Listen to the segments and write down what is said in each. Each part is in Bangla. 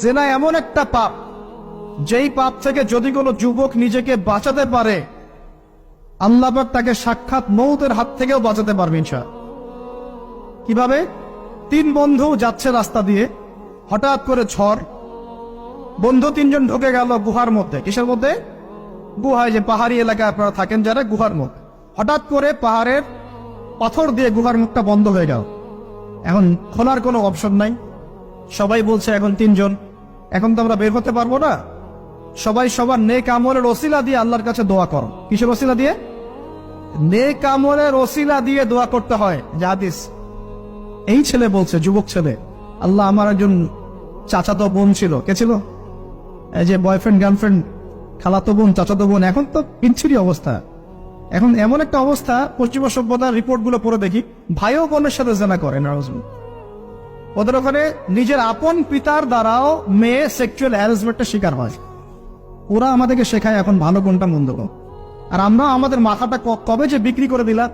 জেনা এমন একটা পাপ, যেই পাপ থেকে যদি কোনো যুবক নিজেকে বাঁচাতে পারে, আল্লাহ পাক তাকে সাক্ষাৎ মৌতের হাত থেকেও বাঁচাতে পারবে ইনশাআল্লাহ। কিভাবে? 3 বন্ধু যাচ্ছে রাস্তা দিয়ে, হঠাৎ করে ঝড়, বন্ধু 3 জন ঢুকে গেল গুহার মধ্যে। কিসের মধ্যে? গুহায়, যে পাহাড়ি এলাকায় আপনারা থাকেন যারা, গুহার মধ্যে। হঠাৎ করে পাহাড়ের পাথর দিয়ে গুহার মুখটা বন্ধ হয়ে গেল। এখন খোলার কোনো অপশন নাই। সবাই বলছে এখন 3 জন, এখন তো আমরা বের হতে পারবো না। সবাই সবার নেক আমলের ওসিলা দিয়ে আল্লাহর কাছে দোয়া করো। কিসের ওসিলা দিয়ে? নেক আমলের ওসিলা দিয়ে দোয়া করতে হয়। হাদিস। এই ছেলে বলছে, যুবক ছেলে, আল্লাহ আমার একজন চাচাতো বোন ছিল। কে ছিল? এই যে বয়ফ্রেন্ড গার্লফ্রেন্ড, খালাতো বোন, চাচাতো বোন। এখন তো পিচ্ছিরি অবস্থা। এখন এমন একটা অবস্থা, পশ্চিমা সভ্যতার রিপোর্টগুলো পড়ে দেখি, ভাইও বোনের সাথে জেনা করে। ওদের ওখানে নিজের আপন পিতার দ্বারাও মেয়ে সেক্সুয়াল হ্যারাসমেন্টের শিকার হয়। ওরা আমাদেরকে শেখায় এখন ভালো কোনটা মন্দ কোন। আর আমরা আমাদের মাথাটা কবে যে বিক্রি করে দিলাম,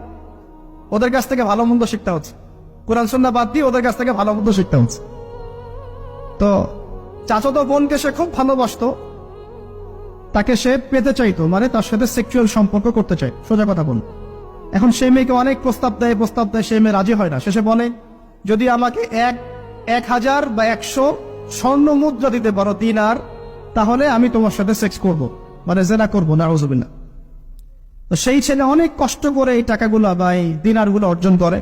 ওদের কাছ থেকে ভালো মন্দ শিখতে হচ্ছে। কোরআন সুন্নাহ বাদ দিয়ে ওদের কাছ থেকে ভালো মন্দ শিখতে হচ্ছে। তো চাচাতো বোনকে সে খুব ভালোবাসতো, তাকে সে পেতে চাইতো, মানে তার সাথে সেক্সুয়াল সম্পর্ক করতে চাই, সোজা কথা বল। এখন সেই মেয়েকে অনেক প্রস্তাব দেয়, সেই মেয়ে রাজি হয় না। শেষে বলে, যদি আমাকে 1000 বা 100 স্বর্ণ মুদ্রা দিতে পারো, দিনার, তাহলে আমি তোমার সাথে সেক্স করব, মানে জেনা করবো। নাউজুবিল্লাহ। তো সেই ছেলে অনেক কষ্ট করে এই টাকাগুলো বা এই দিনারগুলো অর্জন করে,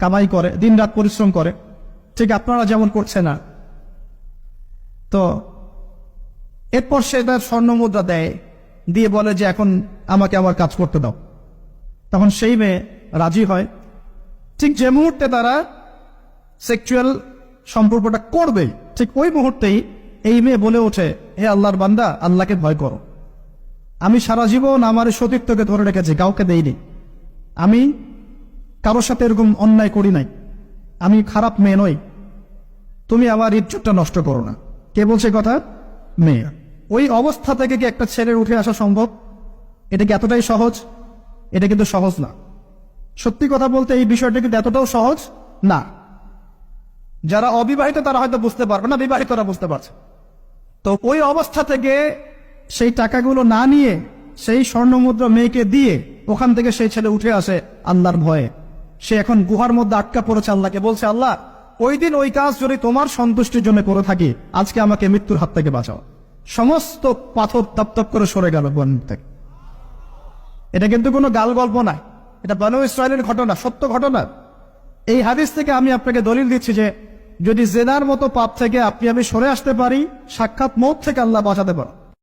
কামাই করে, দিন রাত পরিশ্রম করে, ঠিক আপনারা যেমন করছে না। তো এরপর সে তার স্বর্ণ মুদ্রা দেয়, দিয়ে বলে যে এখন আমাকে আমার কাজ করতে দাও। তখন সেই মেয়ে রাজি হয়। ঠিক যে মুহূর্তে তারা সেক্সুয়াল সম্পর্কটা করবে, ঠিক ওই মুহূর্তেই এই মেয়ে বলে ওঠে, হে আল্লাহর বান্দা, আল্লাহকে ভয় করো। আমি সারা জীবন আমার সতীত্বকে ধরে রেখেছি, কাউকে দেইনি। আমি কারোর সাথে এরকম অন্যায় করি নাই। আমি খারাপ মেয়ে নই। তুমি আমার ইজ্জতটা নষ্ট করো না। কে বলছে কথা? মেয়ে। ওই অবস্থা থেকে কি একটা ছেলের উঠে আসা সম্ভব? এটা কি এতটাই সহজ? এটা কিন্তু সহজ না। সত্যি কথা বলতে এই বিষয়টা কিন্তু এতটাও সহজ না। যারা অবিবাহিত তারা হয়তো বুঝতে পারবে না, বিবাহিতরা বুঝতে পারছে। তো ওই অবস্থা থেকে সেই টাকাগুলো না নিয়ে সেই স্বর্ণ মুদ্রা মেয়েকে দিয়ে ওখান থেকে সেই ছেলে উঠে আসে আল্লাহর ভয়ে। সে এখন গুহার মধ্যে আটকা পড়েছে, আল্লাহকে বলছে, আল্লাহ, ওই দিন ওই কাজ যদি তোমার সন্তুষ্টির জন্য করে থাকি, আজকে আমাকে মৃত্যুর হাত থেকে বাঁচাও। সমস্ত পাথর তপ করে সরে গেল বন থেকে। এটা কিন্তু কোনো গাল গল্প না, এটা বনু ইসরায়েলের ঘটনা, সত্য ঘটনা। এই হাদিস থেকে আমি আপনাকে দলিল দিচ্ছি যে যদি জেনার মতো পাপ থেকে আপনি আমি সরে আসতে পারি, সাক্ষাৎ মৌত থেকে আল্লাহ বাঁচাতে পারেন।